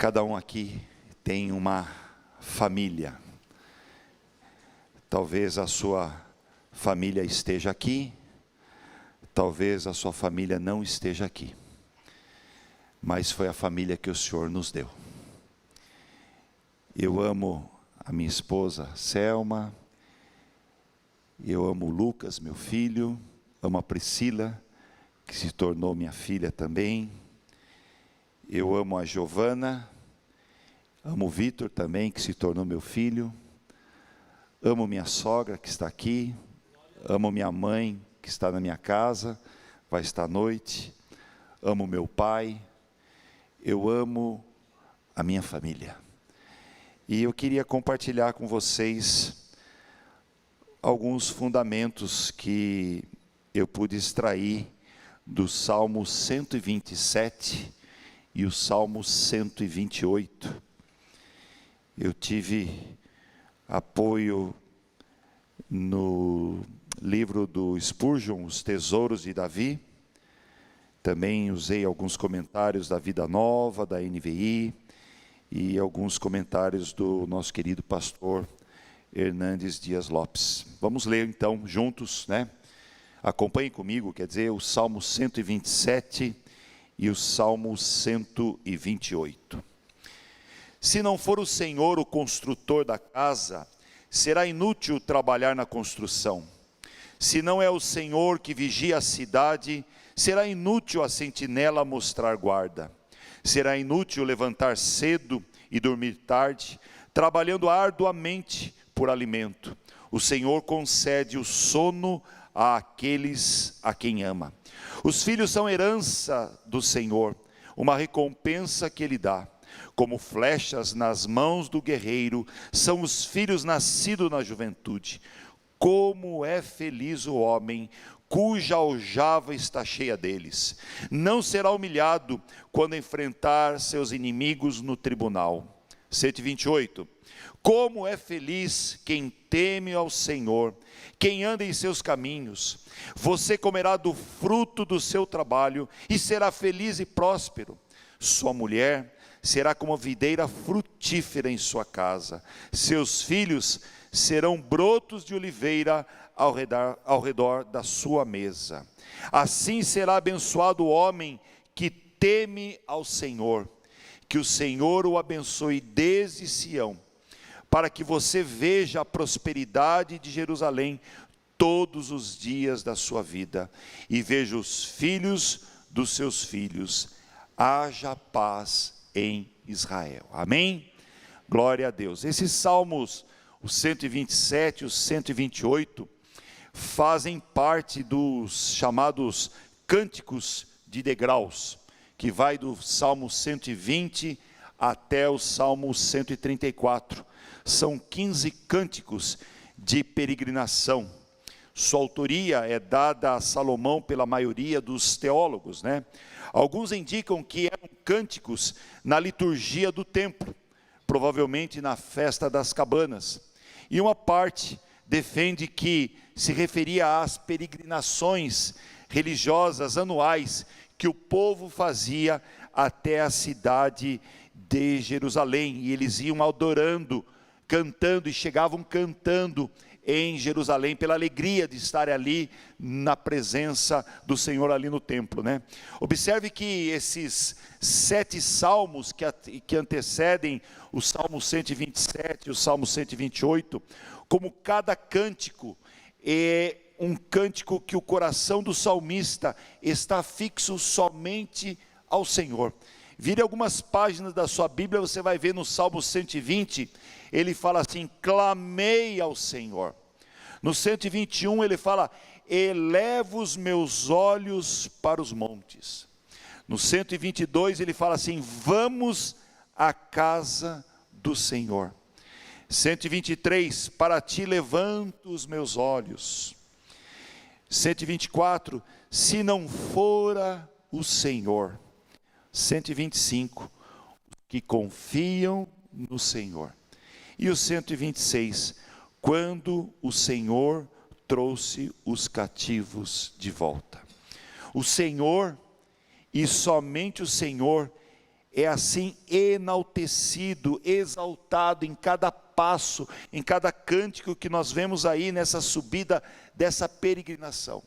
Cada um aqui tem uma família. Talvez a sua família esteja aqui, talvez a sua família não esteja aqui, mas foi a família que o Senhor nos deu. Eu amo a minha esposa Selma, eu amo o Lucas, meu filho, amo a Priscila, que se tornou minha filha também. Eu amo a Giovana, amo o Vitor também, que se tornou meu filho. Amo minha sogra, que está aqui. Amo minha mãe, que está na minha casa, vai estar à noite. Amo meu pai. Eu amo a minha família. E eu queria compartilhar com vocês alguns fundamentos que eu pude extrair do Salmo 127 e o Salmo 128. Eu tive apoio no livro do Spurgeon, Os Tesouros de Davi. Também usei alguns comentários da Vida Nova, da NVI, e alguns comentários do nosso querido pastor Hernandes Dias Lopes. Vamos ler então juntos, né? Acompanhem comigo, quer dizer, o Salmo 127 e o Salmo 128. Se não for o Senhor o construtor da casa, será inútil trabalhar na construção. Se não é o Senhor que vigia a cidade, será inútil a sentinela mostrar guarda. Será inútil levantar cedo e dormir tarde, trabalhando arduamente por alimento. O Senhor concede o sono àqueles a quem ama. Os filhos são herança do Senhor, uma recompensa que Ele dá. Como flechas nas mãos do guerreiro, são os filhos nascidos na juventude. Como é feliz o homem cuja aljava está cheia deles. Não será humilhado quando enfrentar seus inimigos no tribunal. 128. Como é feliz quem teme ao Senhor, quem anda em seus caminhos. Você comerá do fruto do seu trabalho e será feliz e próspero. Sua mulher será como a videira frutífera em sua casa. Seus filhos serão brotos de oliveira ao redor da sua mesa. Assim será abençoado o homem que teme ao Senhor. Que o Senhor o abençoe desde Sião, para que você veja a prosperidade de Jerusalém todos os dias da sua vida, e veja os filhos dos seus filhos. Haja paz em Israel. Amém? Glória a Deus. Esses salmos, o 127 e o 128, fazem parte dos chamados cânticos de degraus, que vai do Salmo 120 até o Salmo 134. São 15 cânticos de peregrinação. Sua autoria é dada a Salomão pela maioria dos teólogos, né? Alguns indicam que eram cânticos na liturgia do templo, provavelmente na festa das cabanas. E uma parte defende que se referia às peregrinações religiosas anuais que o povo fazia até a cidade de Jerusalém. E eles iam adorando, cantando, e chegavam cantando em Jerusalém, pela alegria de estar ali na presença do Senhor ali no templo, né? Observe que esses 7 salmos que antecedem o Salmo 127 e o Salmo 128, como cada cântico é um cântico que o coração do salmista está fixo somente ao Senhor. Vire algumas páginas da sua Bíblia, você vai ver no Salmo 120, ele fala assim: clamei ao Senhor. No 121 ele fala: elevo os meus olhos para os montes. No 122 ele fala assim: vamos à casa do Senhor. 123, para ti levanto os meus olhos. 124, se não fora o Senhor. 125, que confiam no Senhor. E o 126, quando o Senhor trouxe os cativos de volta. O Senhor, e somente o Senhor, é assim enaltecido, exaltado em cada passo, em cada cântico que nós vemos aí nessa subida dessa peregrinação.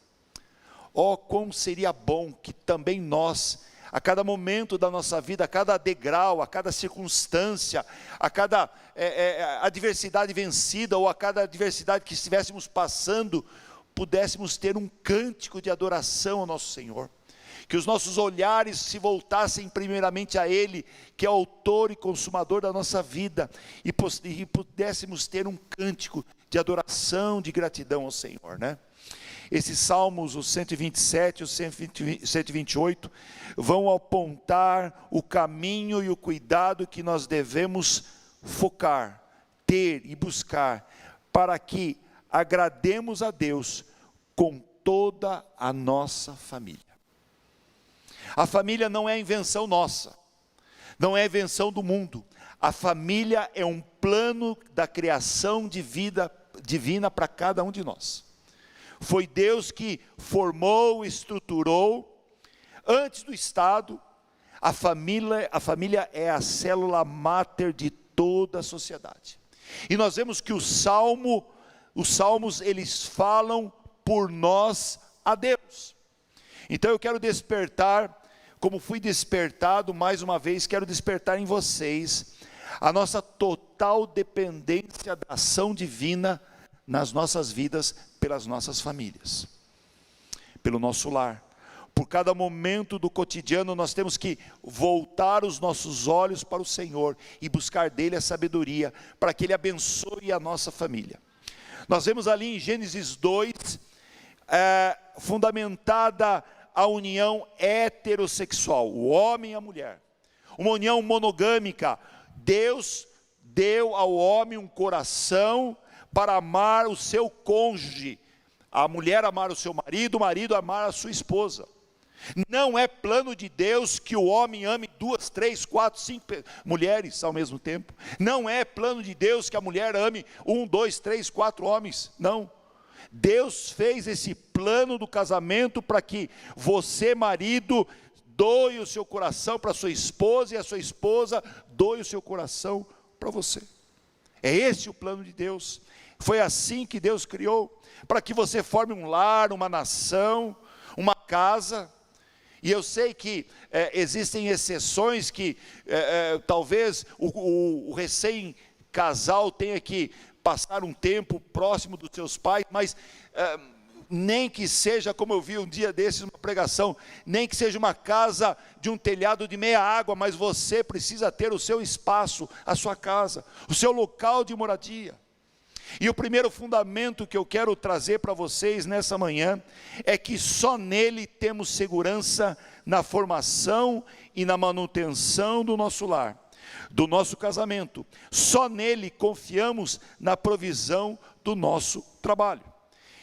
Oh, como seria bom que também nós, a cada momento da nossa vida, a cada degrau, a cada circunstância, a cada adversidade vencida, ou a cada adversidade que estivéssemos passando, pudéssemos ter um cântico de adoração ao nosso Senhor. Que os nossos olhares se voltassem primeiramente a Ele, que é o autor e consumador da nossa vida, e pudéssemos ter um cântico de adoração, de gratidão ao Senhor, né? Esses salmos, os 127 e os 128, vão apontar o caminho e o cuidado que nós devemos focar, ter e buscar, para que agrademos a Deus com toda a nossa família. A família não é invenção nossa, não é invenção do mundo. A família é um plano da criação de vida divina para cada um de nós. Foi Deus que formou, estruturou, antes do Estado. A família é a célula máter de toda a sociedade. E nós vemos que os salmos, eles falam por nós a Deus. Então eu quero despertar, como fui despertado mais uma vez, quero despertar em vocês a nossa total dependência da ação divina nas nossas vidas, pelas nossas famílias, pelo nosso lar. Por cada momento do cotidiano nós temos que voltar os nossos olhos para o Senhor e buscar dele a sabedoria, para que ele abençoe a nossa família. Nós vemos ali em Gênesis 2, fundamentada a união heterossexual, o homem e a mulher, uma união monogâmica. Deus deu ao homem um coração para amar o seu cônjuge, a mulher amar o seu marido, o marido amar a sua esposa. Não é plano de Deus que o homem ame 2, 3, 4, 5 mulheres ao mesmo tempo. Não é plano de Deus que a mulher ame 1, 2, 3, 4 homens, não. Deus fez esse plano do casamento para que você, marido, doe o seu coração para a sua esposa, e a sua esposa doe o seu coração para você. É esse o plano de Deus. Foi assim que Deus criou, para que você forme um lar, uma nação, uma casa. E eu sei que existem exceções que talvez o recém-casal tenha que passar um tempo próximo dos seus pais, mas nem que seja, como eu vi um dia desses, uma pregação, nem que seja uma casa de um telhado de meia água, mas você precisa ter o seu espaço, a sua casa, o seu local de moradia. E o primeiro fundamento que eu quero trazer para vocês nessa manhã, é que só nele temos segurança na formação e na manutenção do nosso lar, do nosso casamento. Só nele confiamos na provisão do nosso trabalho.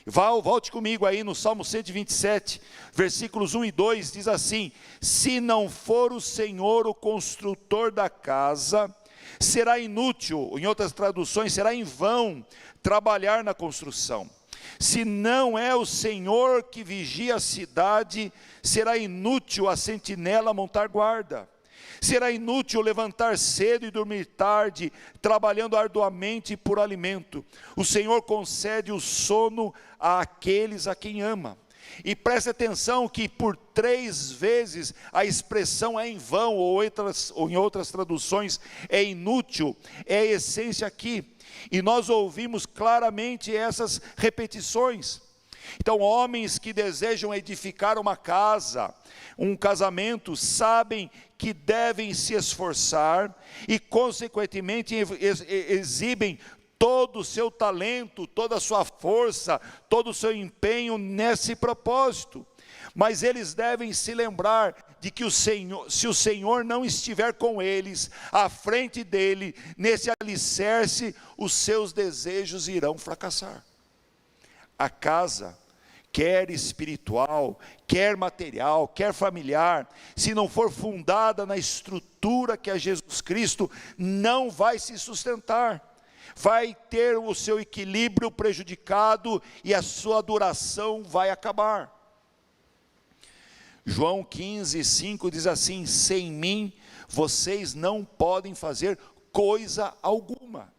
Volte comigo aí no Salmo 127, versículos 1 e 2, diz assim: se não for o Senhor o construtor da casa, será inútil, em outras traduções, será em vão trabalhar na construção. Se não é o Senhor que vigia a cidade, será inútil a sentinela montar guarda. Será inútil levantar cedo e dormir tarde, trabalhando arduamente por alimento. O Senhor concede o sono àqueles a quem ama. E preste atenção que por 3 vezes a expressão é em vão, ou em outras traduções é inútil, é a essência aqui. E nós ouvimos claramente essas repetições. Então, homens que desejam edificar uma casa, um casamento, sabem que devem se esforçar e, consequentemente, exibem todo o seu talento, toda a sua força, todo o seu empenho nesse propósito. Mas eles devem se lembrar de que se o Senhor não estiver com eles, à frente dele, nesse alicerce, os seus desejos irão fracassar. A casa, quer espiritual, quer material, quer familiar, se não for fundada na estrutura que é Jesus Cristo, não vai se sustentar. Vai ter o seu equilíbrio prejudicado e a sua duração vai acabar. João 15:5 diz assim: sem mim vocês não podem fazer coisa alguma.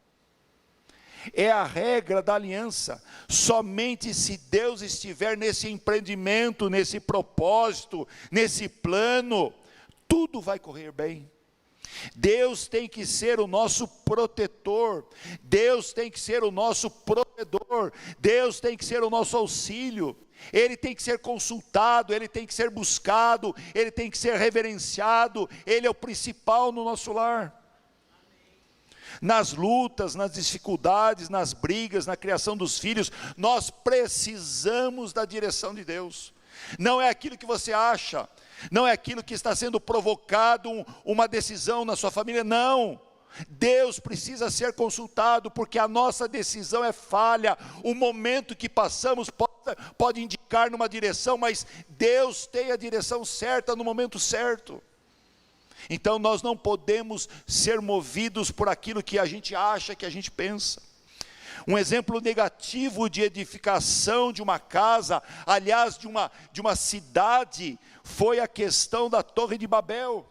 É a regra da aliança. Somente se Deus estiver nesse empreendimento, nesse propósito, nesse plano, tudo vai correr bem. Deus tem que ser o nosso protetor, Deus tem que ser o nosso provedor, Deus tem que ser o nosso auxílio. Ele tem que ser consultado, ele tem que ser buscado, ele tem que ser reverenciado. Ele é o principal no nosso lar. Nas lutas, nas dificuldades, nas brigas, na criação dos filhos, nós precisamos da direção de Deus. Não é aquilo que você acha, não é aquilo que está sendo provocado, uma decisão na sua família, não. Deus precisa ser consultado, porque a nossa decisão é falha. O momento que passamos pode indicar numa direção, mas Deus tem a direção certa no momento certo. Então nós não podemos ser movidos por aquilo que a gente acha, que a gente pensa. Um exemplo negativo de edificação de uma casa, aliás de uma cidade, foi a questão da Torre de Babel.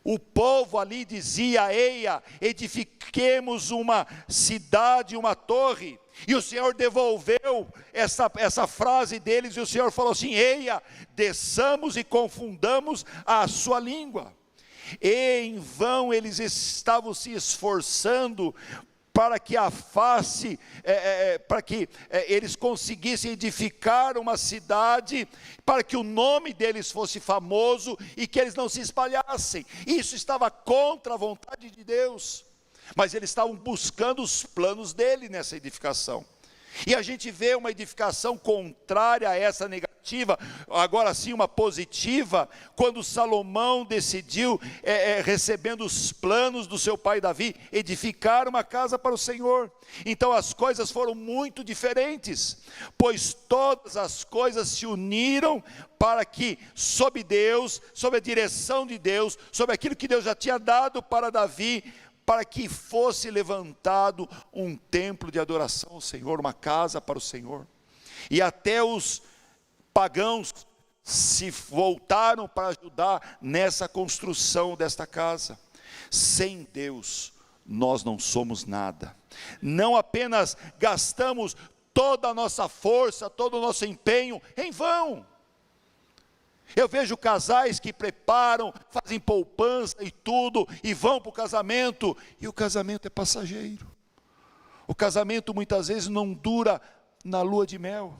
O povo ali dizia: eia, edifiquemos uma cidade, uma torre. E o Senhor devolveu essa frase deles, e o Senhor falou assim: eia, desçamos e confundamos a sua língua. E em vão eles estavam se esforçando para que eles conseguissem edificar uma cidade, para que o nome deles fosse famoso e que eles não se espalhassem. Isso estava contra a vontade de Deus, mas eles estavam buscando os planos dele nessa edificação. E a gente vê uma edificação contrária a essa negativa, agora sim uma positiva, quando Salomão decidiu, recebendo os planos do seu pai Davi, edificar uma casa para o Senhor. Então as coisas foram muito diferentes, pois todas as coisas se uniram para que, sob Deus, sob a direção de Deus, sob aquilo que Deus já tinha dado para Davi, para que fosse levantado um templo de adoração ao Senhor, uma casa para o Senhor. E até os pagãos se voltaram para ajudar nessa construção desta casa. Sem Deus, nós não somos nada. Não apenas gastamos toda a nossa força, todo o nosso empenho em vão. Eu vejo casais que preparam, fazem poupança e tudo, e vão para o casamento, e o casamento é passageiro. O casamento muitas vezes não dura na lua de mel.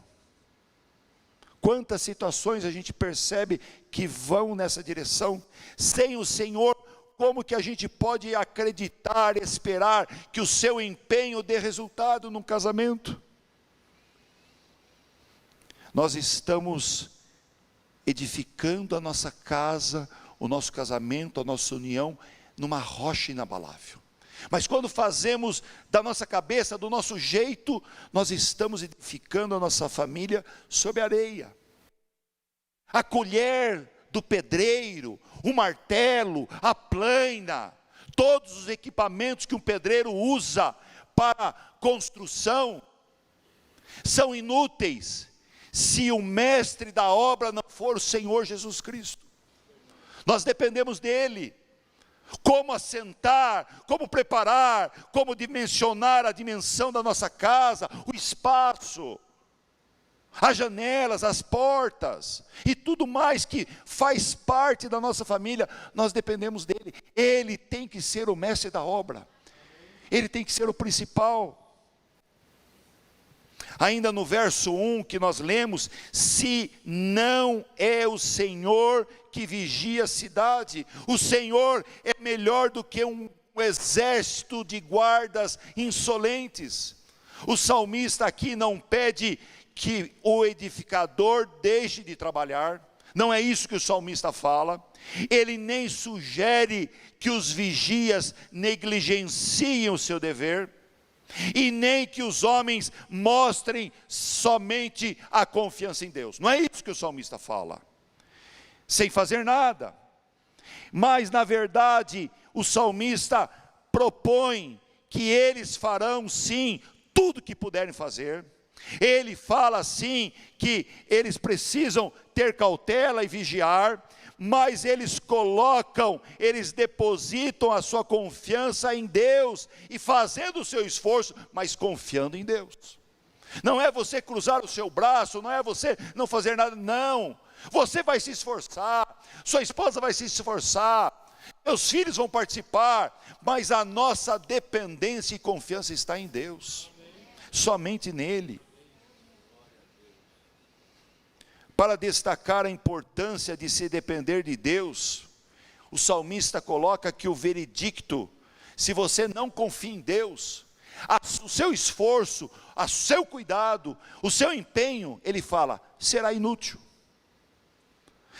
Quantas situações a gente percebe que vão nessa direção? Sem o Senhor, como que a gente pode acreditar, esperar que o seu empenho dê resultado num casamento? Nós estamos edificando a nossa casa, o nosso casamento, a nossa união, numa rocha inabalável. Mas quando fazemos da nossa cabeça, do nosso jeito, nós estamos edificando a nossa família sobre areia. A colher do pedreiro, o martelo, a plana, todos os equipamentos que um pedreiro usa para construção, são inúteis se o mestre da obra não for o Senhor Jesus Cristo. Nós dependemos dele. Como assentar, como preparar, como dimensionar a dimensão da nossa casa, o espaço, as janelas, as portas e tudo mais que faz parte da nossa família, nós dependemos dele. Ele tem que ser o mestre da obra, ele tem que ser o principal. Ainda no verso 1 que nós lemos: se não é o Senhor que vigia a cidade, o Senhor é melhor do que um exército de guardas insolentes. O salmista aqui não pede que o edificador deixe de trabalhar, não é isso que o salmista fala. Ele nem sugere que os vigias negligenciem o seu dever, e nem que os homens mostrem somente a confiança em Deus. Não é isso que o salmista fala, sem fazer nada. Mas na verdade o salmista propõe que eles farão sim tudo que puderem fazer. Ele fala sim que eles precisam ter cautela e vigiar, mas eles depositam a sua confiança em Deus, e fazendo o seu esforço, mas confiando em Deus. Não é você cruzar o seu braço, não é você não fazer nada, não. Você vai se esforçar, sua esposa vai se esforçar, meus filhos vão participar, mas a nossa dependência e confiança está em Deus, somente nele. Para destacar a importância de se depender de Deus, o salmista coloca que o veredicto, se você não confia em Deus, o seu esforço, o seu cuidado, o seu empenho, ele fala, será inútil.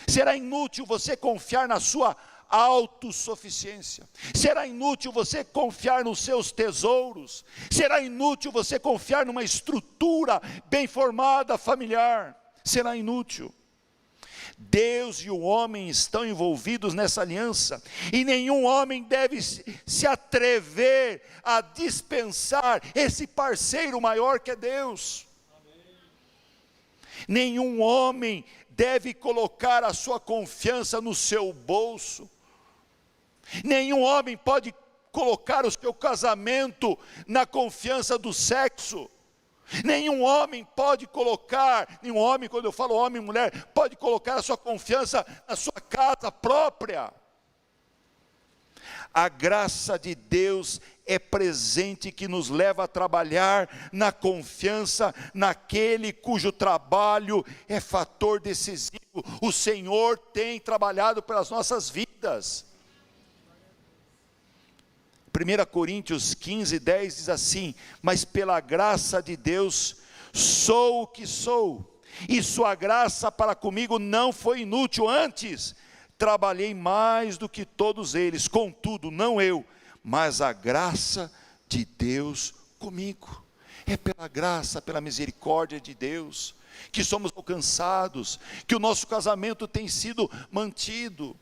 Será inútil você confiar na sua autossuficiência, será inútil você confiar nos seus tesouros, será inútil você confiar numa estrutura bem formada, familiar, será inútil. Deus e o homem estão envolvidos nessa aliança, e nenhum homem deve se atrever a dispensar esse parceiro maior que é Deus. Nenhum homem deve colocar a sua confiança no seu bolso. Nenhum homem pode colocar o seu casamento na confiança do sexo. Nenhum homem pode colocar, nenhum homem, quando eu falo homem e mulher, pode colocar a sua confiança na sua casa própria. A graça de Deus é presente que nos leva a trabalhar na confiança naquele cujo trabalho é fator decisivo. O Senhor tem trabalhado pelas nossas vidas. 1 Coríntios 15, 10 diz assim, mas pela graça de Deus sou o que sou, e sua graça para comigo não foi inútil, antes trabalhei mais do que todos eles, contudo não eu, mas a graça de Deus comigo. É pela graça, pela misericórdia de Deus, que somos alcançados, que o nosso casamento tem sido mantido.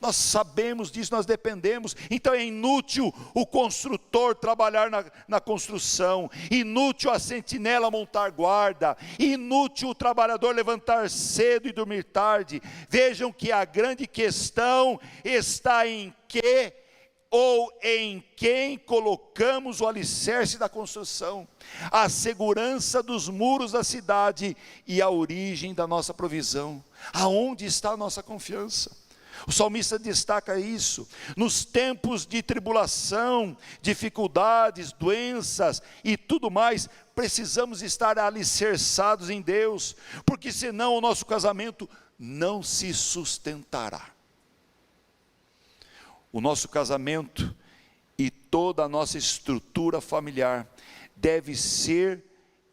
Nós sabemos disso, nós dependemos. Então é inútil o construtor trabalhar na construção, inútil a sentinela montar guarda, inútil o trabalhador levantar cedo e dormir tarde. Vejam que a grande questão está em que ou em quem colocamos o alicerce da construção, a segurança dos muros da cidade e a origem da nossa provisão. Aonde está a nossa confiança? O salmista destaca isso. Nos tempos de tribulação, dificuldades, doenças e tudo mais, precisamos estar alicerçados em Deus, porque senão o nosso casamento não se sustentará. O nosso casamento e toda a nossa estrutura familiar deve ser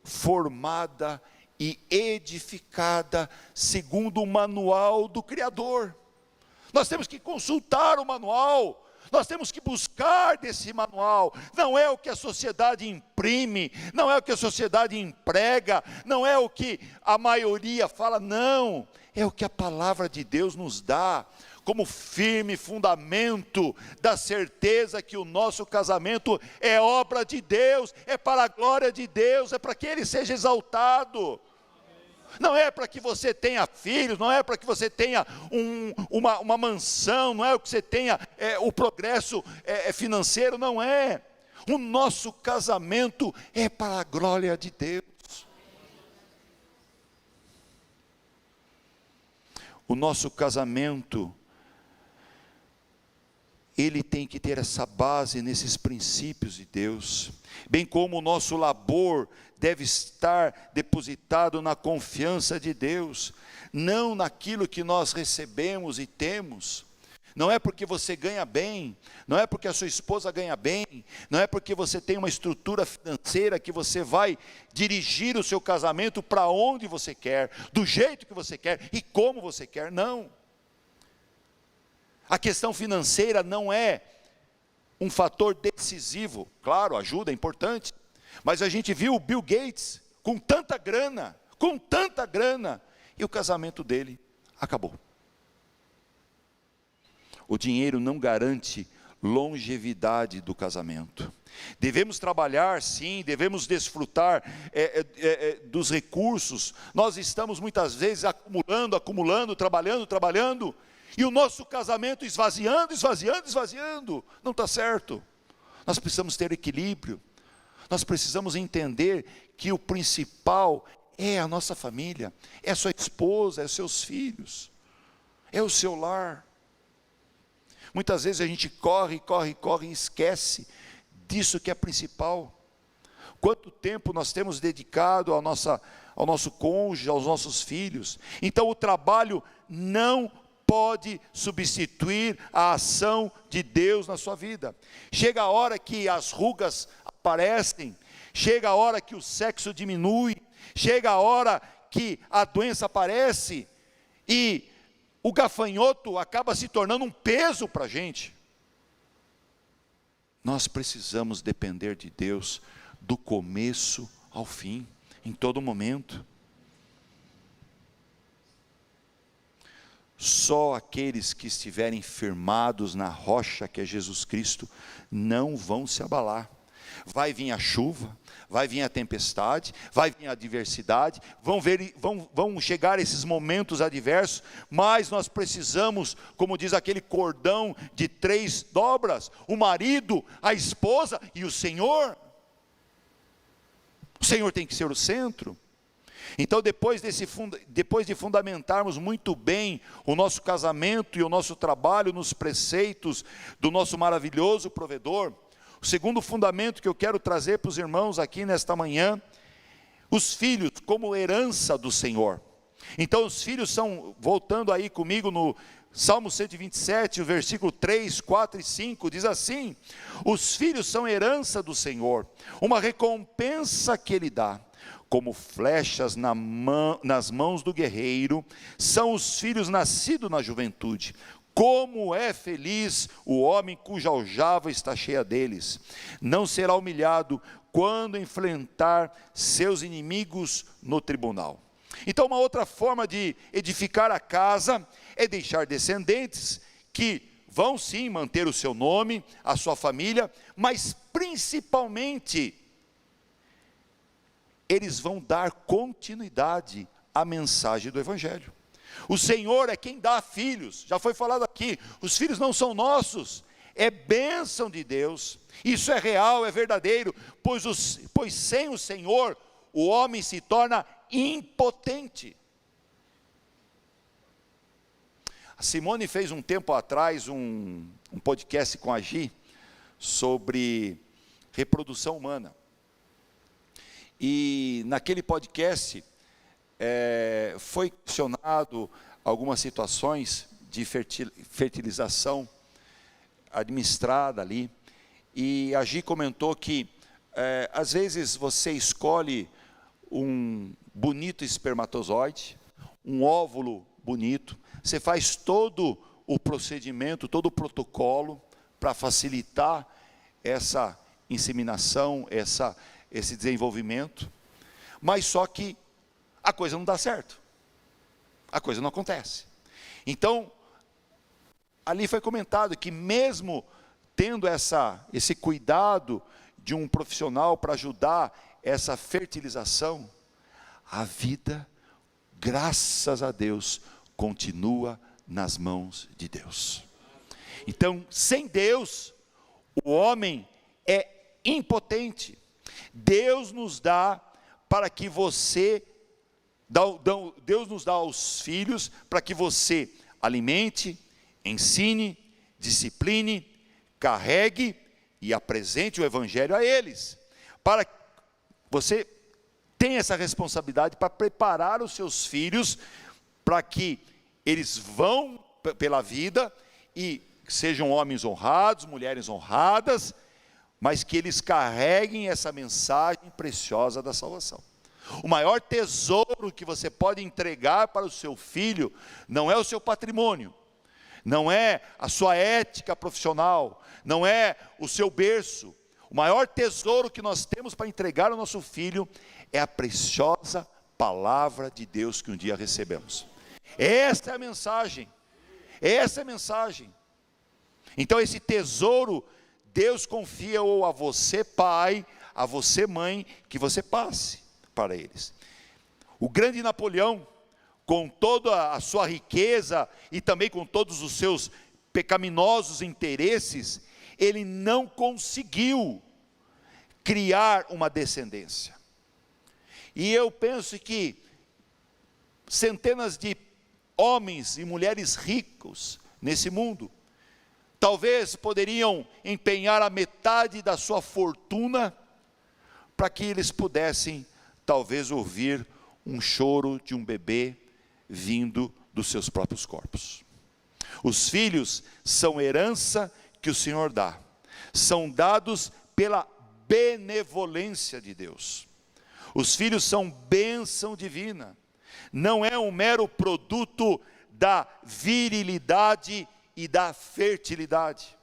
formada e edificada segundo o manual do Criador. Nós temos que consultar o manual, nós temos que buscar desse manual. Não é o que a sociedade imprime, não é o que a sociedade emprega, não é o que a maioria fala, não, é o que a palavra de Deus nos dá, como firme fundamento da certeza que o nosso casamento é obra de Deus, é para a glória de Deus, é para que Ele seja exaltado. Não é para que você tenha filhos, não é para que você tenha uma mansão, não é que você tenha o progresso financeiro, não é. O nosso casamento é para a glória de Deus. O nosso casamento, ele tem que ter essa base nesses princípios de Deus, bem como o nosso labor deve estar depositado na confiança de Deus, não naquilo que nós recebemos e temos. Não é porque você ganha bem, não é porque a sua esposa ganha bem, não é porque você tem uma estrutura financeira que você vai dirigir o seu casamento para onde você quer, do jeito que você quer e como você quer, não. A questão financeira não é um fator decisivo, claro, ajuda, é importante, mas a gente viu o Bill Gates com tanta grana, e o casamento dele acabou. O dinheiro não garante longevidade do casamento. Devemos trabalhar, sim, devemos desfrutar dos recursos. Nós estamos muitas vezes acumulando, trabalhando, E o nosso casamento esvaziando, não está certo. Nós precisamos ter equilíbrio. Nós precisamos entender que o principal é a nossa família, é a sua esposa, é os seus filhos, é o seu lar. Muitas vezes a gente corre e esquece disso que é principal. Quanto tempo nós temos dedicado ao nosso cônjuge, aos nossos filhos. Então o trabalho não pode substituir a ação de Deus na sua vida. Chega a hora que as rugas aparecem, chega a hora que o sexo diminui, chega a hora que a doença aparece e o gafanhoto acaba se tornando um peso para a gente. Nós precisamos depender de Deus do começo ao fim, em todo momento. Só aqueles que estiverem firmados na rocha que é Jesus Cristo não vão se abalar. Vai vir a chuva, vai vir a tempestade, vai vir a adversidade, vão chegar esses momentos adversos, mas nós precisamos, como diz aquele cordão de 3 dobras, o marido, a esposa e o Senhor. O Senhor tem que ser o centro. Então depois de fundamentarmos muito bem o nosso casamento e o nosso trabalho nos preceitos do nosso maravilhoso provedor, o segundo fundamento que eu quero trazer para os irmãos aqui nesta manhã, os filhos como herança do Senhor. Então os filhos são, voltando aí comigo no Salmo 127, o versículo 3, 4 e 5, diz assim: os filhos são herança do Senhor, uma recompensa que Ele dá. Como flechas nas mãos do guerreiro, são os filhos nascidos na juventude. Como é feliz o homem cuja aljava está cheia deles. Não será humilhado quando enfrentar seus inimigos no tribunal. Então uma outra forma de edificar a casa é deixar descendentes que vão sim manter o seu nome, a sua família, mas principalmente eles vão dar continuidade à mensagem do Evangelho. O Senhor é quem dá filhos, já foi falado aqui, os filhos não são nossos, é bênção de Deus, isso é real, é verdadeiro, pois sem o Senhor, o homem se torna impotente. A Simone fez um tempo atrás um podcast com a Gi, sobre reprodução humana, e naquele podcast, foi questionado algumas situações de fertilização administrada ali, e a Gi comentou que às vezes você escolhe um bonito espermatozoide, um óvulo bonito, você faz todo o procedimento, todo o protocolo para facilitar essa inseminação, esse desenvolvimento, mas só que a coisa não dá certo, a coisa não acontece. Então, ali foi comentado que mesmo tendo esse cuidado de um profissional para ajudar essa fertilização, a vida, graças a Deus, continua nas mãos de Deus. Então, sem Deus, o homem é impotente. Deus nos dá para que você, Deus nos dá aos filhos para que você alimente, ensine, discipline, carregue e apresente o Evangelho a eles. Para que você tenha essa responsabilidade para preparar os seus filhos para que eles vão pela vida e sejam homens honrados, mulheres honradas, mas que eles carreguem essa mensagem preciosa da salvação. O maior tesouro que você pode entregar para o seu filho não é o seu patrimônio, não é a sua ética profissional, não é o seu berço. O maior tesouro que nós temos para entregar ao nosso filho é a preciosa palavra de Deus que um dia recebemos. Essa é a mensagem, essa é a mensagem. Então esse tesouro, Deus confia ou a você pai, a você mãe, que você passe para eles. O grande Napoleão, com toda a sua riqueza e também com todos os seus pecaminosos interesses, ele não conseguiu criar uma descendência. E eu penso que centenas de homens e mulheres ricos nesse mundo, talvez poderiam empenhar a metade da sua fortuna para que eles pudessem, talvez, ouvir um choro de um bebê vindo dos seus próprios corpos. Os filhos são herança que o Senhor dá, são dados pela benevolência de Deus. Os filhos são bênção divina, não é um mero produto da virilidade e da fertilidade.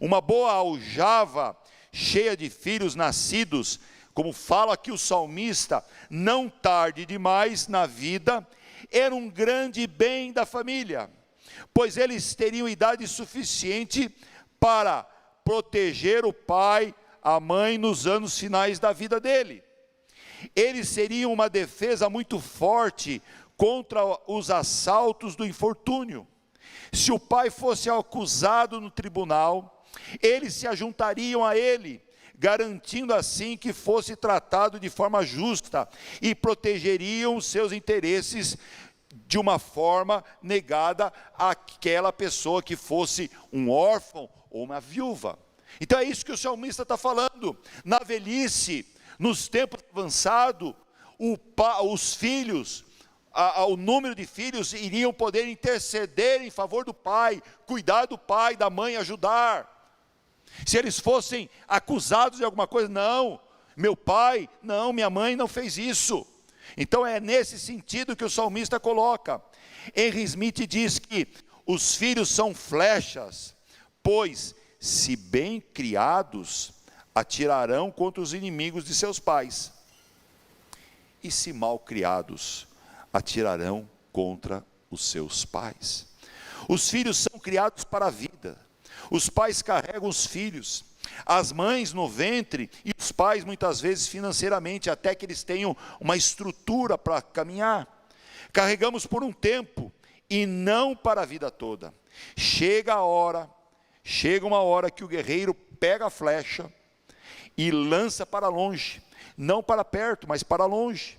Uma boa aljava, cheia de filhos nascidos, como fala aqui o salmista, não tarde demais na vida, era um grande bem da família, pois eles teriam idade suficiente para proteger o pai, a mãe, nos anos finais da vida dele. Eles seriam uma defesa muito forte contra os assaltos do infortúnio. Se o pai fosse acusado no tribunal, eles se ajuntariam a ele, garantindo assim que fosse tratado de forma justa e protegeriam os seus interesses de uma forma negada àquela pessoa que fosse um órfão ou uma viúva. Então é isso que o salmista está falando. Na velhice, nos tempos avançados, os filhos, o número de filhos iriam poder interceder em favor do pai, cuidar do pai, da mãe, ajudar. Se eles fossem acusados de alguma coisa, não, meu pai, não, minha mãe não fez isso. Então é nesse sentido que o salmista coloca. Henry Smith diz que os filhos são flechas, pois, se bem criados, atirarão contra os inimigos de seus pais, e se mal criados, atirarão contra os seus pais. Os filhos são criados para a vida, os pais carregam os filhos, as mães no ventre e os pais muitas vezes financeiramente, até que eles tenham uma estrutura para caminhar. Carregamos por um tempo e não para a vida toda. Chega uma hora que o guerreiro pega a flecha e lança para longe, não para perto, mas para longe.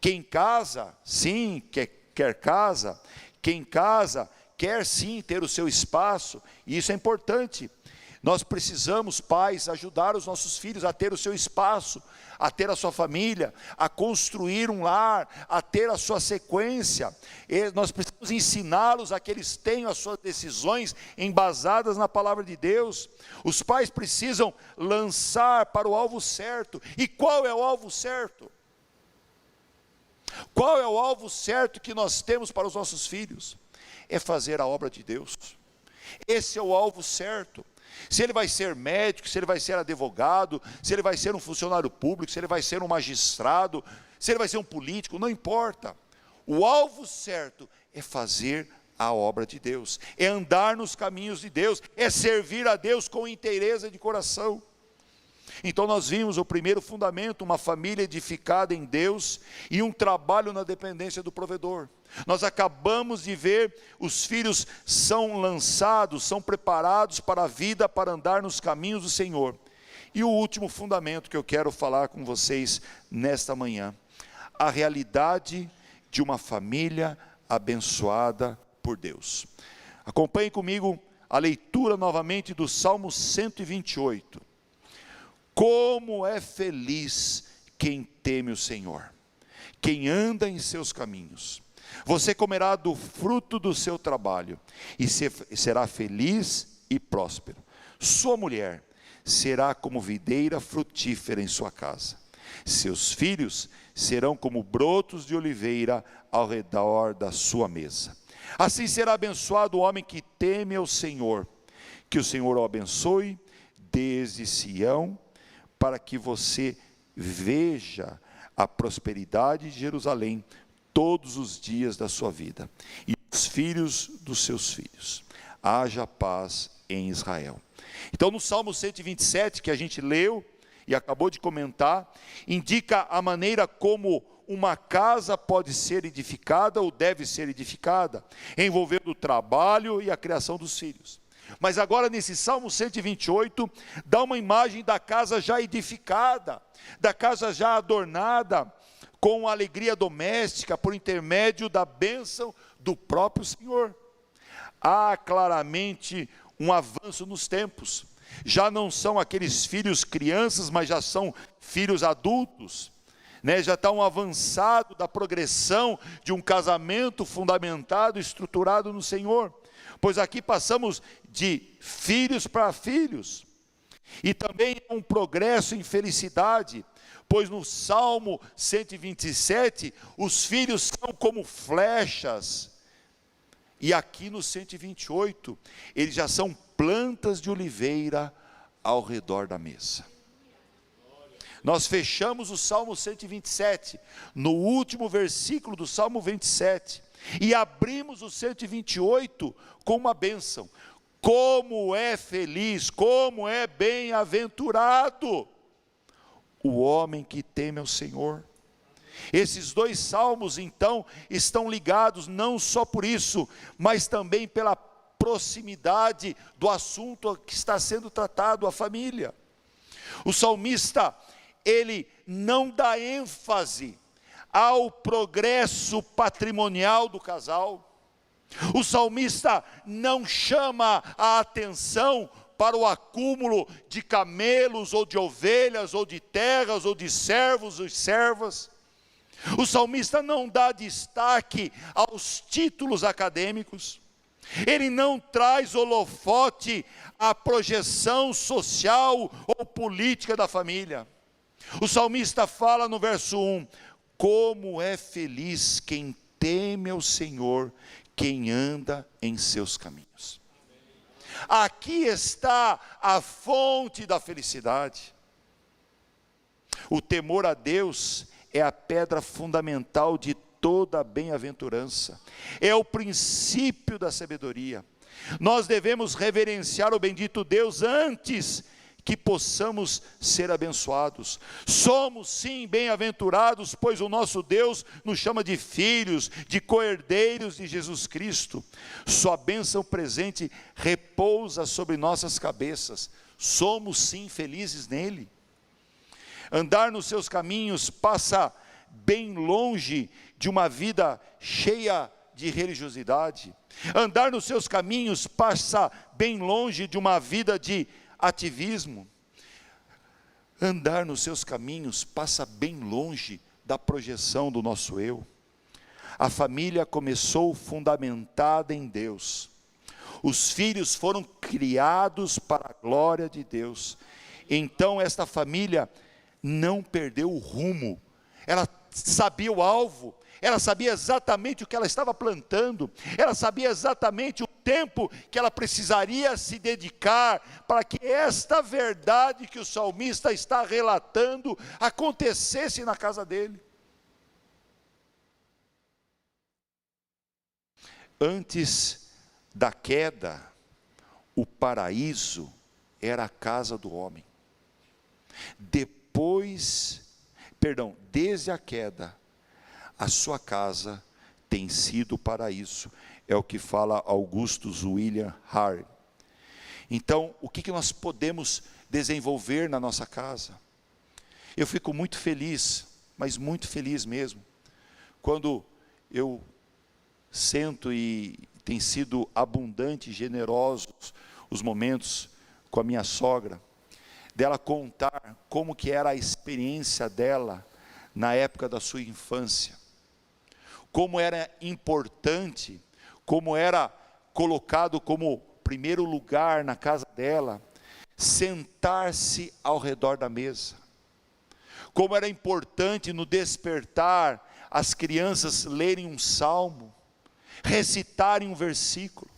Quem casa, sim, quer casa. Quem casa, quer sim ter o seu espaço, e isso é importante. Nós precisamos, pais, ajudar os nossos filhos a ter o seu espaço, a ter a sua família, a construir um lar, a ter a sua sequência. E nós precisamos ensiná-los a que eles tenham as suas decisões embasadas na palavra de Deus. Os pais precisam lançar para o alvo certo. E qual é o alvo certo? Qual é o alvo certo que nós temos para os nossos filhos? É fazer a obra de Deus. Esse é o alvo certo. Se ele vai ser médico, se ele vai ser advogado, se ele vai ser um funcionário público, se ele vai ser um magistrado, se ele vai ser um político, não importa. O alvo certo é fazer a obra de Deus, é andar nos caminhos de Deus, é servir a Deus com inteireza de coração. Então nós vimos o primeiro fundamento, uma família edificada em Deus e um trabalho na dependência do provedor. Nós acabamos de ver, os filhos são lançados, são preparados para a vida, para andar nos caminhos do Senhor. E o último fundamento que eu quero falar com vocês nesta manhã, a realidade de uma família abençoada por Deus. Acompanhe comigo a leitura novamente do Salmo 128. Como é feliz quem teme o Senhor, quem anda em seus caminhos. Você comerá do fruto do seu trabalho e será feliz e próspero. Sua mulher será como videira frutífera em sua casa. Seus filhos serão como brotos de oliveira ao redor da sua mesa. Assim será abençoado o homem que teme ao Senhor. Que o Senhor o abençoe desde Sião, para que você veja a prosperidade de Jerusalém todos os dias da sua vida, e os filhos dos seus filhos. Haja paz em Israel. Então no Salmo 127, que a gente leu e acabou de comentar, indica a maneira como uma casa pode ser edificada ou deve ser edificada, envolvendo o trabalho e a criação dos filhos. Mas agora nesse Salmo 128, dá uma imagem da casa já edificada, da casa já adornada, com alegria doméstica, por intermédio da bênção do próprio Senhor. Há claramente um avanço nos tempos. Já não são aqueles filhos crianças, mas já são filhos adultos, né? Já está um avançado da progressão de um casamento fundamentado, estruturado no Senhor. Pois aqui passamos de filhos para filhos. E também é um progresso em felicidade, pois no Salmo 127, os filhos são como flechas. E aqui no 128, eles já são plantas de oliveira ao redor da mesa. Nós fechamos o Salmo 127, no último versículo do Salmo 27, e abrimos o 128 com uma bênção. Como é feliz, como é bem-aventurado o homem que teme ao Senhor. Esses dois salmos então estão ligados não só por isso, mas também pela proximidade do assunto que está sendo tratado, a família. O salmista, ele não dá ênfase ao progresso patrimonial do casal. O salmista não chama a atenção para o acúmulo de camelos, ou de ovelhas, ou de terras, ou de servos e servas. O salmista não dá destaque aos títulos acadêmicos. Ele não traz holofote à projeção social ou política da família. O salmista fala no verso 1, como é feliz quem teme ao Senhor, quem anda em seus caminhos. Aqui está a fonte da felicidade. O temor a Deus é a pedra fundamental de toda a bem-aventurança, é o princípio da sabedoria. Nós devemos reverenciar o bendito Deus antes que possamos ser abençoados. Somos sim bem-aventurados, pois o nosso Deus nos chama de filhos, de co-herdeiros de Jesus Cristo. Sua bênção presente repousa sobre nossas cabeças. Somos sim felizes nele. Andar nos seus caminhos passa bem longe de uma vida cheia de religiosidade. Andar nos seus caminhos passa bem longe de uma vida de ativismo. Andar nos seus caminhos passa bem longe da projeção do nosso eu. A família começou fundamentada em Deus. Os filhos foram criados para a glória de Deus. Então esta família não perdeu o rumo. Ela sabia o alvo, ela sabia exatamente o que ela estava plantando, ela sabia exatamente o tempo que ela precisaria se dedicar para que esta verdade que o salmista está relatando acontecesse na casa dele. Antes da queda, o paraíso era a casa do homem. Desde a queda, a sua casa tem sido o paraíso. É o que fala Augustus William Hardy. Então, o que nós podemos desenvolver na nossa casa? Eu fico muito feliz, mas muito feliz mesmo, quando eu sento e tem sido abundante e generosos os momentos com a minha sogra, dela contar como que era a experiência dela na época da sua infância, como era importante, como era colocado como primeiro lugar na casa dela, sentar-se ao redor da mesa, como era importante no despertar, as crianças lerem um salmo, recitarem um versículo,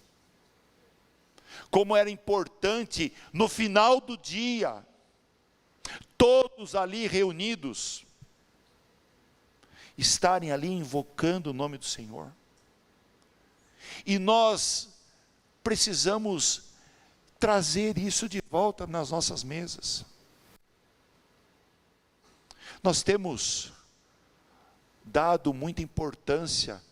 como era importante no final do dia, todos ali reunidos, estarem ali invocando o nome do Senhor. E nós precisamos trazer isso de volta nas nossas mesas. Nós temos dado muita importância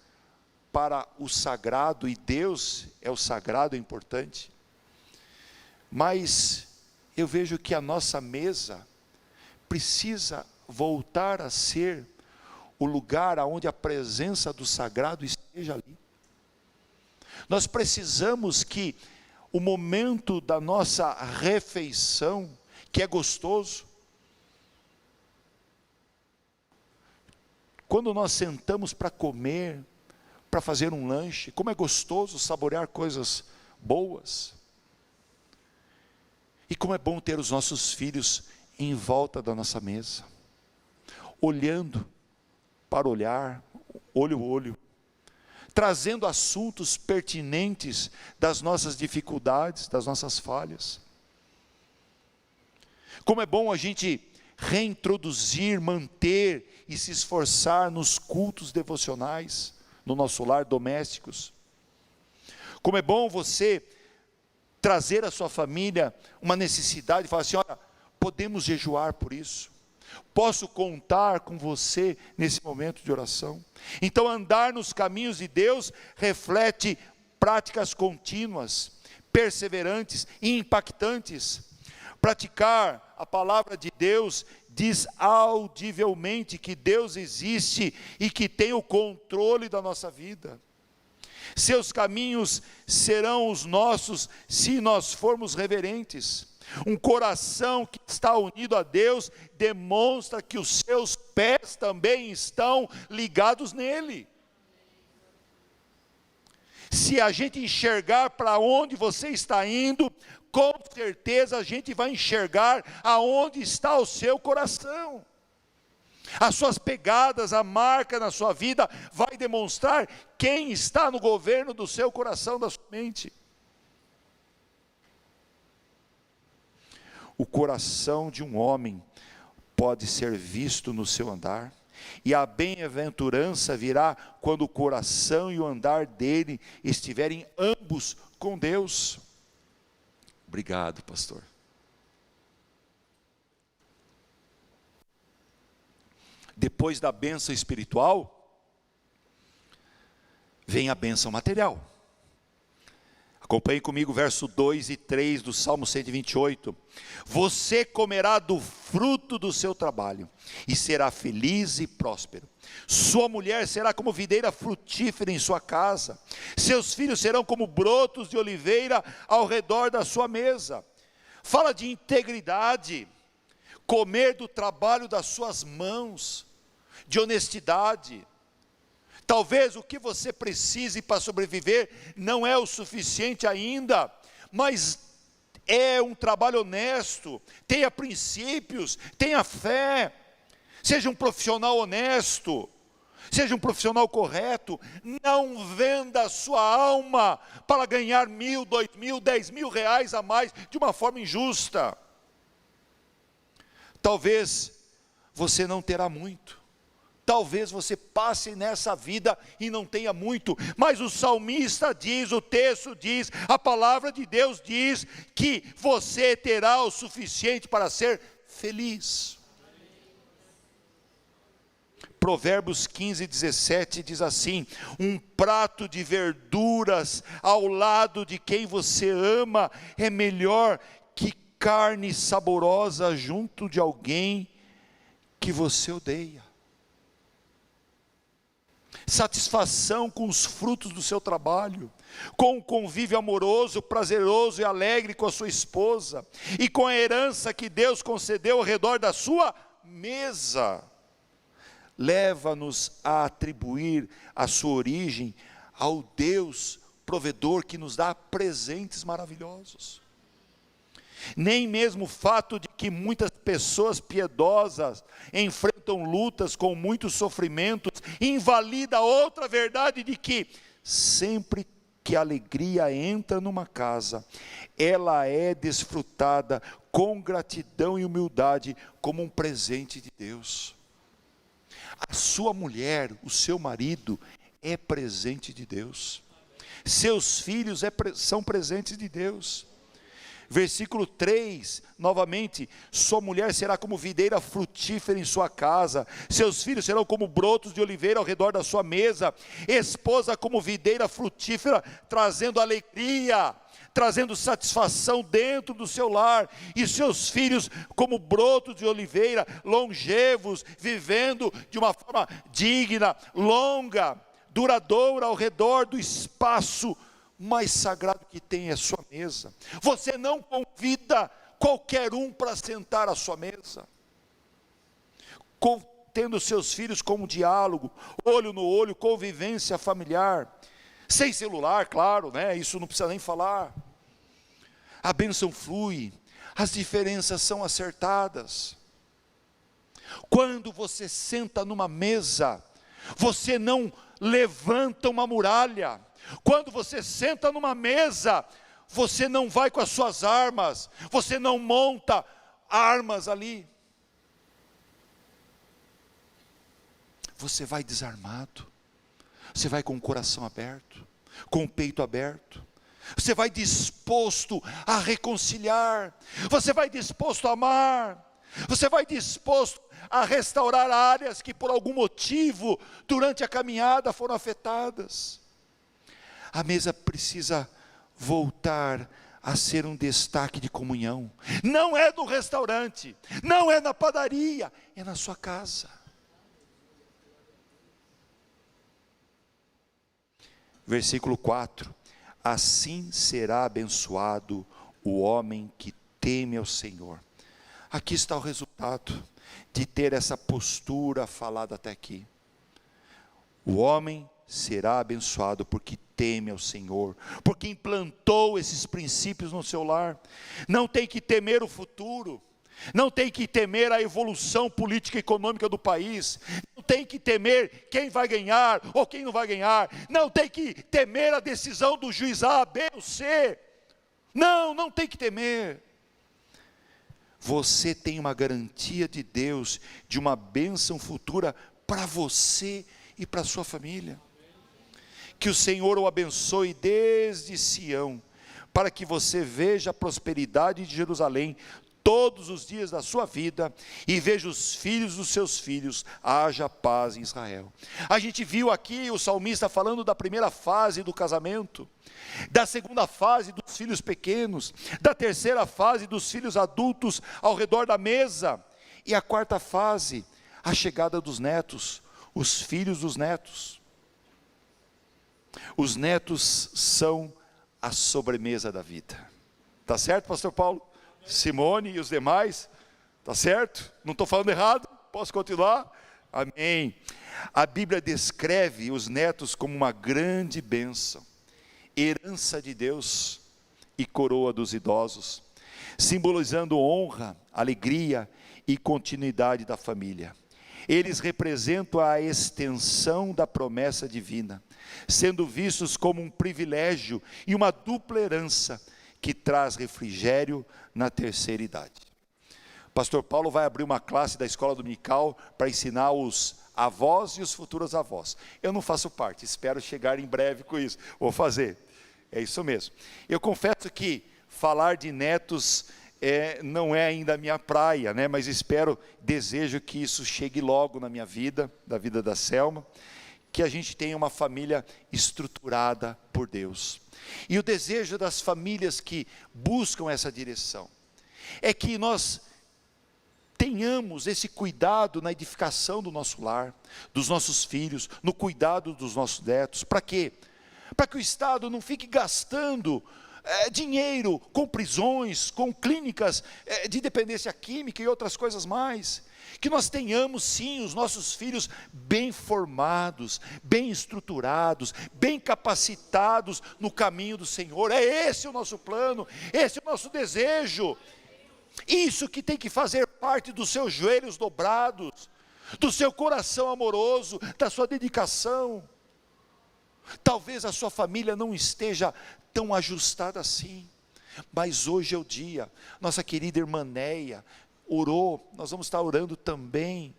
para o sagrado, e Deus é o sagrado, é importante, mas eu vejo que a nossa mesa precisa voltar a ser o lugar onde a presença do sagrado esteja ali. Nós precisamos que o momento da nossa refeição, que é gostoso, quando nós sentamos para comer, para fazer um lanche, como é gostoso saborear coisas boas, e como é bom ter os nossos filhos em volta da nossa mesa, olhando para olhar, olho a olho, trazendo assuntos pertinentes das nossas dificuldades, das nossas falhas. Como é bom a gente reintroduzir, manter e se esforçar nos cultos devocionais, no nosso lar, domésticos. Como é bom você trazer à sua família uma necessidade, e falar assim: olha, podemos jejuar por isso, posso contar com você nesse momento de oração. Então, andar nos caminhos de Deus reflete práticas contínuas, perseverantes e impactantes. Praticar a palavra de Deus diz audivelmente que Deus existe e que tem o controle da nossa vida. Seus caminhos serão os nossos se nós formos reverentes. Um coração que está unido a Deus demonstra que os seus pés também estão ligados nele. Se a gente enxergar para onde você está indo, com certeza a gente vai enxergar aonde está o seu coração. As suas pegadas, a marca na sua vida vai demonstrar quem está no governo do seu coração, da sua mente. O coração de um homem pode ser visto no seu andar, e a bem-aventurança virá quando o coração e o andar dele estiverem ambos com Deus. Obrigado, pastor. Depois da bênção espiritual, vem a bênção material. Acompanhe comigo o verso 2 e 3 do Salmo 128. Você comerá do fruto do seu trabalho, e será feliz e próspero. Sua mulher será como videira frutífera em sua casa. Seus filhos serão como brotos de oliveira ao redor da sua mesa. Fala de integridade, comer do trabalho das suas mãos, de honestidade. Talvez o que você precise para sobreviver não é o suficiente ainda, mas é um trabalho honesto, tenha princípios, tenha fé, seja um profissional honesto, seja um profissional correto. Não venda a sua alma para ganhar 1.000, 2.000, 10.000 reais a mais de uma forma injusta. Talvez você não terá muito, talvez você passe nessa vida e não tenha muito, mas o salmista diz, o texto diz, a palavra de Deus diz que você terá o suficiente para ser feliz. Provérbios 15:17 diz assim: um prato de verduras ao lado de quem você ama é melhor que carne saborosa junto de alguém que você odeia. Satisfação com os frutos do seu trabalho, com um convívio amoroso, prazeroso e alegre com a sua esposa, e com a herança que Deus concedeu ao redor da sua mesa, leva-nos a atribuir a sua origem ao Deus provedor que nos dá presentes maravilhosos. Nem mesmo o fato de que muitas pessoas piedosas enfrentam lutas com muitos sofrimentos invalida outra verdade de que sempre que a alegria entra numa casa, ela é desfrutada com gratidão e humildade como um presente de Deus. A sua mulher, o seu marido é presente de Deus. Seus filhos são presentes de Deus. Versículo 3, novamente: sua mulher será como videira frutífera em sua casa, seus filhos serão como brotos de oliveira ao redor da sua mesa, esposa como videira frutífera, trazendo alegria, trazendo satisfação dentro do seu lar, e seus filhos como brotos de oliveira, longevos, vivendo de uma forma digna, longa, duradoura, ao redor do espaço mais sagrado que tem, é a sua mesa. Você não convida qualquer um para sentar à sua mesa, tendo seus filhos como diálogo, olho no olho, convivência familiar, sem celular, claro, né? Isso não precisa nem falar. A bênção flui, as diferenças são acertadas. Quando você senta numa mesa, você não levanta uma muralha. Quando você senta numa mesa, você não vai com as suas armas, você não monta armas ali. Você vai desarmado, você vai com o coração aberto, com o peito aberto, você vai disposto a reconciliar, você vai disposto a amar, você vai disposto a restaurar áreas que por algum motivo, durante a caminhada, foram afetadas. A mesa precisa voltar a ser um destaque de comunhão. Não é no restaurante, não é na padaria, é na sua casa. Versículo 4: assim será abençoado o homem que teme ao Senhor. Aqui está o resultado de ter essa postura falada até aqui. O homem será abençoado porque teme ao Senhor, porque implantou esses princípios no seu lar. Não tem que temer o futuro, não tem que temer a evolução política e econômica do país, não tem que temer quem vai ganhar ou quem não vai ganhar, não tem que temer a decisão do juiz A, B ou C, não tem que temer. Você tem uma garantia de Deus, de uma bênção futura para você e para a sua família. Que o Senhor o abençoe desde Sião, para que você veja a prosperidade de Jerusalém todos os dias da sua vida, e veja os filhos dos seus filhos, haja paz em Israel. A gente viu aqui o salmista falando da primeira fase do casamento, da segunda fase dos filhos pequenos, da terceira fase dos filhos adultos ao redor da mesa, e a quarta fase, a chegada dos netos, os filhos dos netos. Os netos são a sobremesa da vida. Tá certo, pastor Paulo? Simone e os demais, tá certo? Não estou falando errado? Posso continuar? Amém. A Bíblia descreve os netos como uma grande bênção, herança de Deus e coroa dos idosos, simbolizando honra, alegria e continuidade da família. Eles representam a extensão da promessa divina, sendo vistos como um privilégio e uma dupla herança que traz refrigério na terceira idade. Pastor Paulo vai abrir uma classe da escola dominical para ensinar os avós e os futuros avós. Eu não faço parte, espero chegar em breve com isso. Vou fazer, é isso mesmo. Eu confesso que falar de netos não é ainda a minha praia, né? Mas desejo que isso chegue logo na minha vida, da vida da Selma, que a gente tenha uma família estruturada por Deus. E o desejo das famílias que buscam essa direção é que nós tenhamos esse cuidado na edificação do nosso lar, dos nossos filhos, no cuidado dos nossos netos. Para quê? Para que o Estado não fique gastando dinheiro com prisões, com clínicas de dependência química e outras coisas mais. Que nós tenhamos sim os nossos filhos bem formados, bem estruturados, bem capacitados no caminho do Senhor. É esse o nosso plano, esse é o nosso desejo. Isso que tem que fazer parte dos seus joelhos dobrados, do seu coração amoroso, da sua dedicação. Talvez a sua família não esteja tão ajustada assim, mas hoje é o dia. Nossa querida irmã Neia orou, nós vamos estar orando também,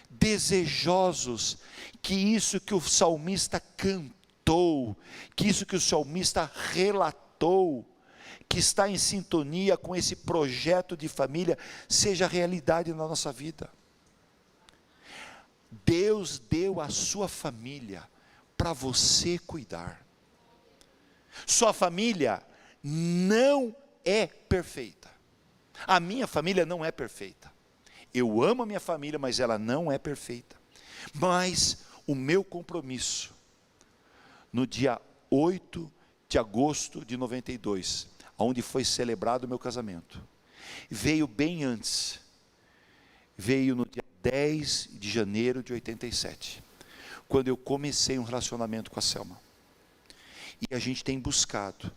desejosos que isso que o salmista cantou, que isso que o salmista relatou, que está em sintonia com esse projeto de família seja realidade na nossa vida. Deus deu a sua família para você cuidar. Sua família não é perfeita. A minha família não é perfeita. Eu amo a minha família, mas ela não é perfeita. Mas o meu compromisso, no dia 8 de agosto de 92, onde foi celebrado o meu casamento, veio bem antes. Veio no dia 10 de janeiro de 87, quando eu comecei um relacionamento com a Selma. E a gente tem buscado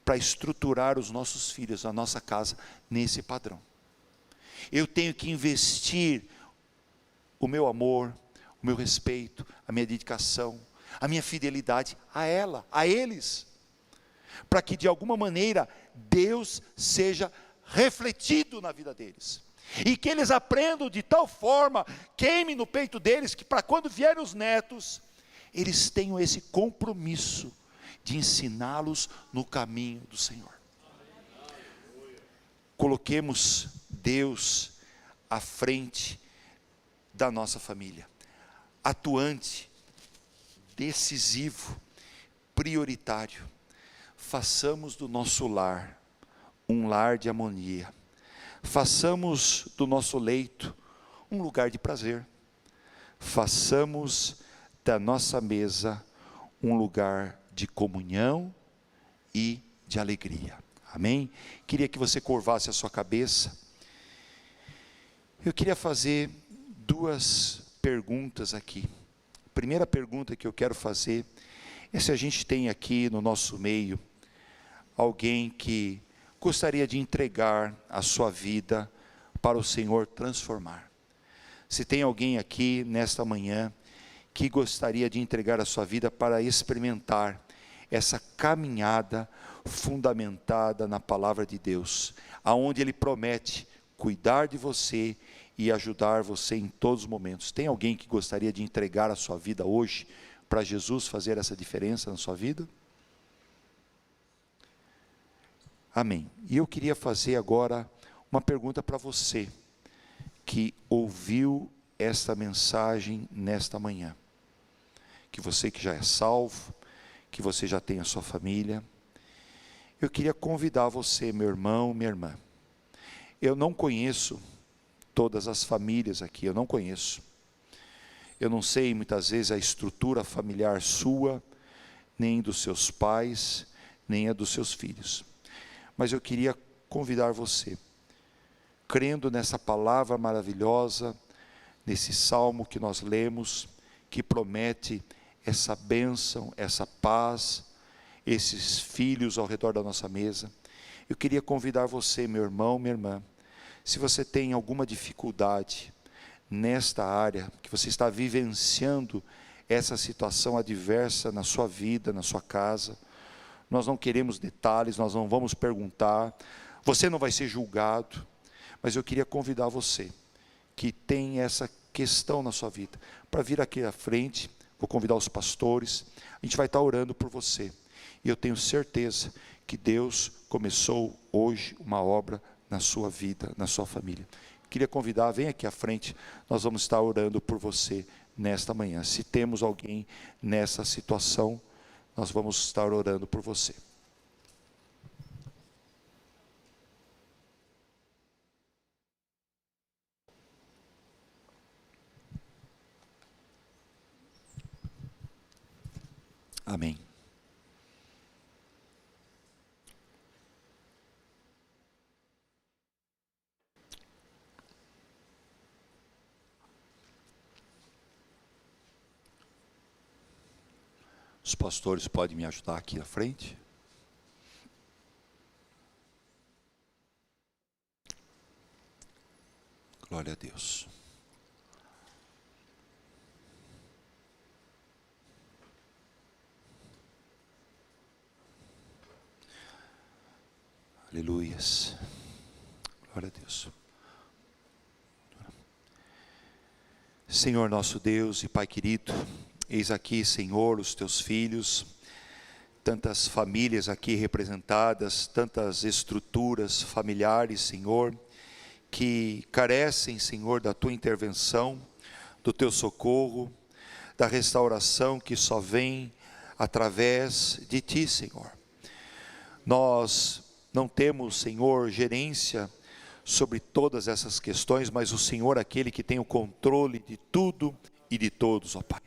para estruturar os nossos filhos, a nossa casa, nesse padrão. Eu tenho que investir o meu amor, o meu respeito, a minha dedicação, a minha fidelidade a ela, a eles, para que de alguma maneira Deus seja refletido na vida deles, e que eles aprendam de tal forma, queime no peito deles, que para quando vierem os netos, eles tenham esse compromisso de ensiná-los no caminho do Senhor. Coloquemos Deus à frente da nossa família, atuante, decisivo, prioritário. Façamos do nosso lar um lar de harmonia. Façamos do nosso leito um lugar de prazer. Façamos da nossa mesa um lugar de comunhão e de alegria. Amém? Queria que você curvasse a sua cabeça. Eu queria fazer duas perguntas aqui. A primeira pergunta que eu quero fazer é se a gente tem aqui no nosso meio alguém que gostaria de entregar a sua vida para o Senhor transformar. Se tem alguém aqui nesta manhã que gostaria de entregar a sua vida para experimentar essa caminhada fundamentada na palavra de Deus, aonde Ele promete cuidar de você e ajudar você em todos os momentos. Tem alguém que gostaria de entregar a sua vida hoje para Jesus fazer essa diferença na sua vida? Amém. E eu queria fazer agora uma pergunta para você que ouviu esta mensagem nesta manhã, que você que já é salvo, que você já tem a sua família. Eu queria convidar você, meu irmão, minha irmã. Eu não conheço todas as famílias aqui, eu não conheço. Eu não sei muitas vezes a estrutura familiar sua, nem dos seus pais, nem a dos seus filhos. Mas eu queria convidar você, crendo nessa palavra maravilhosa, nesse salmo que nós lemos, que promete essa bênção, essa paz, esses filhos ao redor da nossa mesa. Eu queria convidar você, meu irmão, minha irmã, se você tem alguma dificuldade nesta área, que você está vivenciando essa situação adversa na sua vida, na sua casa, nós não queremos detalhes, nós não vamos perguntar, você não vai ser julgado, mas eu queria convidar você, que tem essa questão na sua vida, para vir aqui à frente. Vou convidar os pastores, a gente vai estar orando por você, e eu tenho certeza que Deus começou hoje uma obra na sua vida, na sua família. Queria convidar, vem aqui à frente, nós vamos estar orando por você nesta manhã. Se temos alguém nessa situação, nós vamos estar orando por você. Amém. Os pastores podem me ajudar aqui à frente? Glória a Deus. Aleluias. Glória a Deus. Senhor nosso Deus e Pai querido, eis aqui, Senhor, os teus filhos, tantas famílias aqui representadas, tantas estruturas familiares, Senhor, que carecem, Senhor, da Tua intervenção, do Teu socorro, da restauração que só vem através de Ti, Senhor. Nós não temos, Senhor, gerência sobre todas essas questões, mas o Senhor é aquele que tem o controle de tudo e de todos, ó Pai.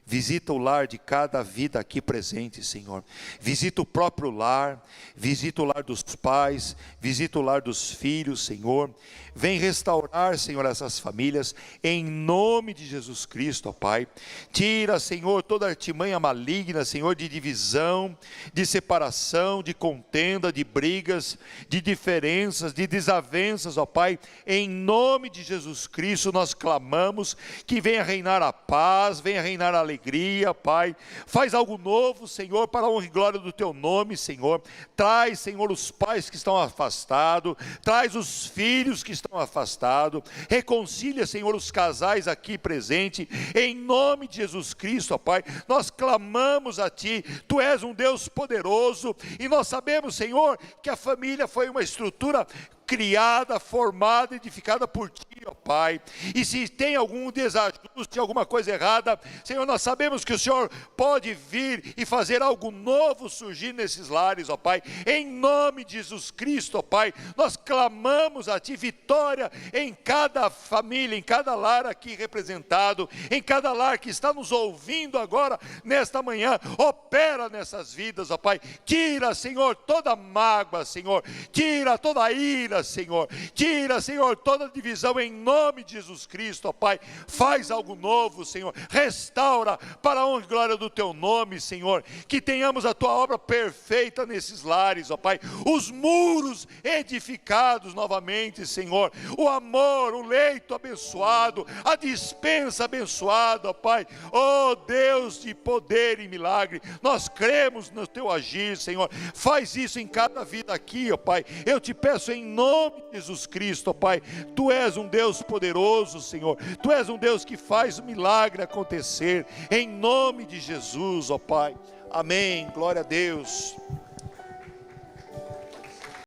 Visita o lar de cada vida aqui presente, Senhor. Visita o próprio lar, visita o lar dos pais, visita o lar dos filhos, Senhor. Vem restaurar, Senhor, essas famílias, em nome de Jesus Cristo, ó Pai. Tira, Senhor, toda artimanha maligna, Senhor, de divisão, de separação, de contenda, de brigas, de diferenças, de desavenças, ó Pai. Em nome de Jesus Cristo, nós clamamos que venha reinar a paz, venha reinar a alegria, Pai. Faz algo novo, Senhor, para a honra e glória do Teu nome, Senhor. Traz, Senhor, os pais que estão afastados, traz os filhos que estão afastados, reconcilia, Senhor, os casais aqui presentes, em nome de Jesus Cristo, ó Pai. Nós clamamos a Ti, Tu és um Deus poderoso, e nós sabemos, Senhor, que a família foi uma estrutura criada, formada, edificada por Ti, ó Pai. E se tem algum desajuste, alguma coisa errada, Senhor, nós sabemos que o Senhor pode vir e fazer algo novo surgir nesses lares, ó Pai. Em nome de Jesus Cristo, ó Pai, nós clamamos a Ti vitória em cada família, em cada lar aqui representado, em cada lar que está nos ouvindo agora, nesta manhã. Opera nessas vidas, ó Pai. Tira, Senhor, toda mágoa, Senhor. Tira toda ira, Senhor. Tira, Senhor, toda divisão em nome de Jesus Cristo, ó Pai. Faz algo novo, Senhor. Restaura para a honra e glória do Teu nome, Senhor. Que tenhamos a Tua obra perfeita nesses lares, ó Pai. Os muros edificados novamente, Senhor. O amor, o leito abençoado, a despensa abençoada, ó Pai. Oh Deus de poder e milagre, nós cremos no Teu agir, Senhor. Faz isso em cada vida aqui, ó Pai. Eu te peço em nome de Jesus Cristo, ó Pai. Tu és um Deus poderoso, Senhor. Tu és um Deus que faz o milagre acontecer, em nome de Jesus, ó Pai. Amém, glória a Deus.